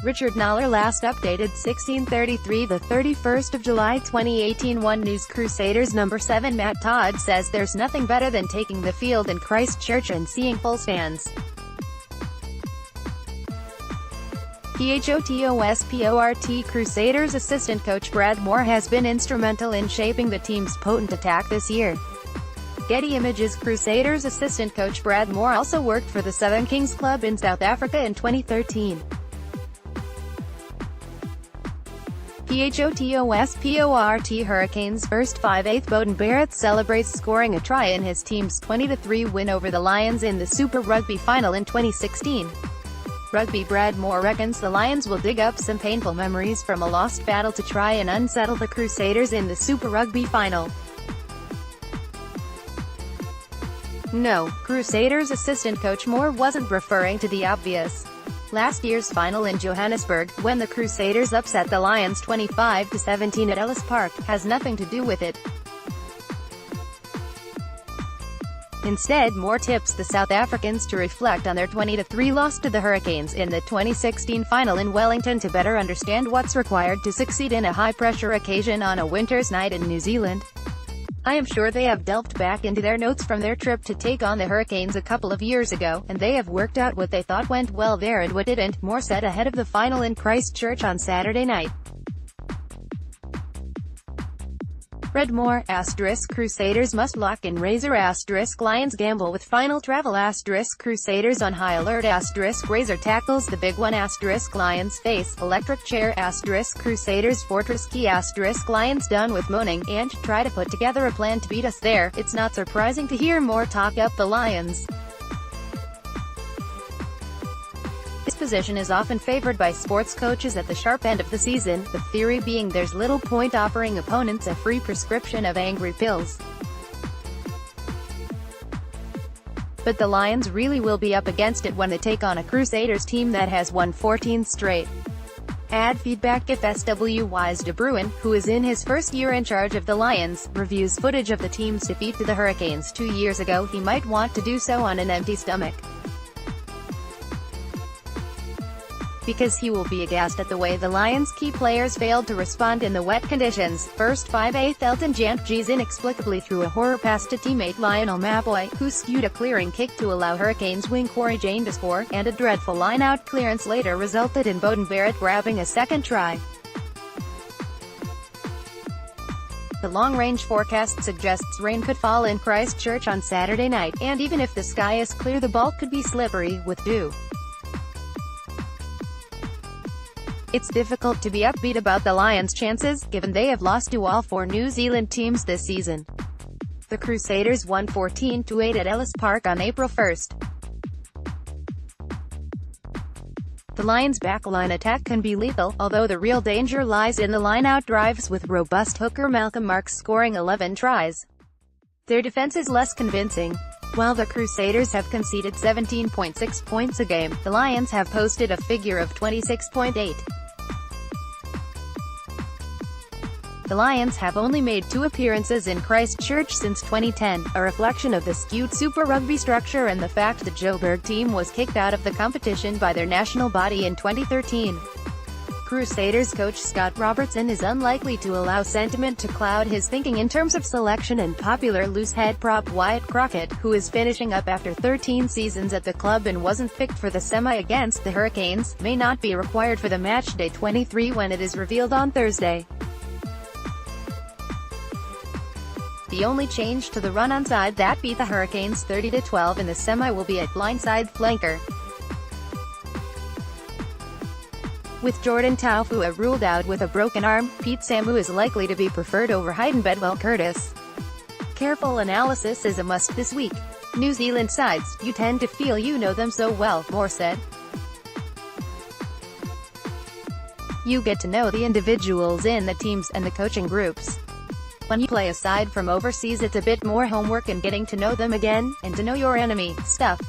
Richard KNOWLER Last updated 1633 the 31st of July 2018. 1 News. Crusaders No. 7 Matt Todd says there's nothing better than taking the field in Christchurch and seeing full stands. PHOTOSPORT Crusaders assistant coach Brad Mooar has been instrumental in shaping the team's potent attack this year. Getty Images Crusaders assistant coach Brad Mooar also worked for the Southern Kings Club in South Africa in 2013. PHOTOSPORT Hurricanes first 5/8 Beauden Barrett celebrates scoring a try in his team's 20-3 win over the Lions in the Super Rugby final in 2016. Rugby Brad Mooar reckons the Lions will dig up some painful memories from a lost battle to try and unsettle the Crusaders in the Super Rugby final. No, Crusaders assistant coach Mooar wasn't referring to the obvious. Last year's final in Johannesburg, when the Crusaders upset the Lions 25-17 at Ellis Park, has nothing to do with it. Instead, Mooar tips the South Africans to reflect on their 20-3 loss to the Hurricanes in the 2016 final in Wellington to better understand what's required to succeed in a high-pressure occasion on a winter's night in New Zealand. I am sure they have delved back into their notes from their trip to take on the Hurricanes a couple of years ago, and they have worked out what they thought went well there and what didn't, Mooar said ahead of the final in Christchurch on Saturday night. Brad Mooar, Crusaders must lock in Razor *, Lions gamble with final travel *, Crusaders on high alert *, Razor tackles the big one *, Lions face electric chair *, Crusaders fortress key *, Lions done with moaning, and try to put together a plan to beat us there. It's not surprising to hear Mooar talk up the Lions. This position is often favored by sports coaches at the sharp end of the season, the theory being there's little point offering opponents a free prescription of angry pills. But the Lions really will be up against it when they take on a Crusaders team that has won 14 straight. Ad feedback. If SWY's De Bruin, who is in his first year in charge of the Lions, reviews footage of the team's defeat to the Hurricanes 2 years ago, he might want to do so on an empty stomach. Because he will be aghast at the way the Lions' key players failed to respond in the wet conditions. First 5/8 Elton Jantjies inexplicably threw a horror pass to teammate Lionel Maboy, who skewed a clearing kick to allow Hurricanes wing Corey Jane to score, and a dreadful line-out clearance later resulted in Beauden Barrett grabbing a second try. The long-range forecast suggests rain could fall in Christchurch on Saturday night, and even if the sky is clear the ball could be slippery, with dew. It's difficult to be upbeat about the Lions' chances, given they have lost to all 4 New Zealand teams this season. The Crusaders won 14-8 at Ellis Park on April 1. The Lions' backline attack can be lethal, although the real danger lies in the line-out drives, with robust hooker Malcolm Marx scoring 11 tries. Their defense is less convincing. While the Crusaders have conceded 17.6 points a game, the Lions have posted a figure of 26.8. The Lions have only made 2 appearances in Christchurch since 2010, a reflection of the skewed Super Rugby structure and the fact the Joburg team was kicked out of the competition by their national body in 2013. Crusaders coach Scott Robertson is unlikely to allow sentiment to cloud his thinking in terms of selection, and popular loosehead prop Wyatt Crockett, who is finishing up after 13 seasons at the club and wasn't picked for the semi against the Hurricanes, may not be required for the matchday 23 when it is revealed on Thursday. The only change to the run-on side that beat the Hurricanes 30-12 in the semi will be at blindside flanker. With Jordan Taufua ruled out with a broken arm, Pete Samu is likely to be preferred over Hayden Bedwell-Curtis. Careful analysis is a must this week. New Zealand sides, you tend to feel you know them so well, Mooar said. You get to know the individuals in the teams and the coaching groups. When you play a side from overseas, it's a bit more homework and getting to know them again, and to know your enemy, stuff.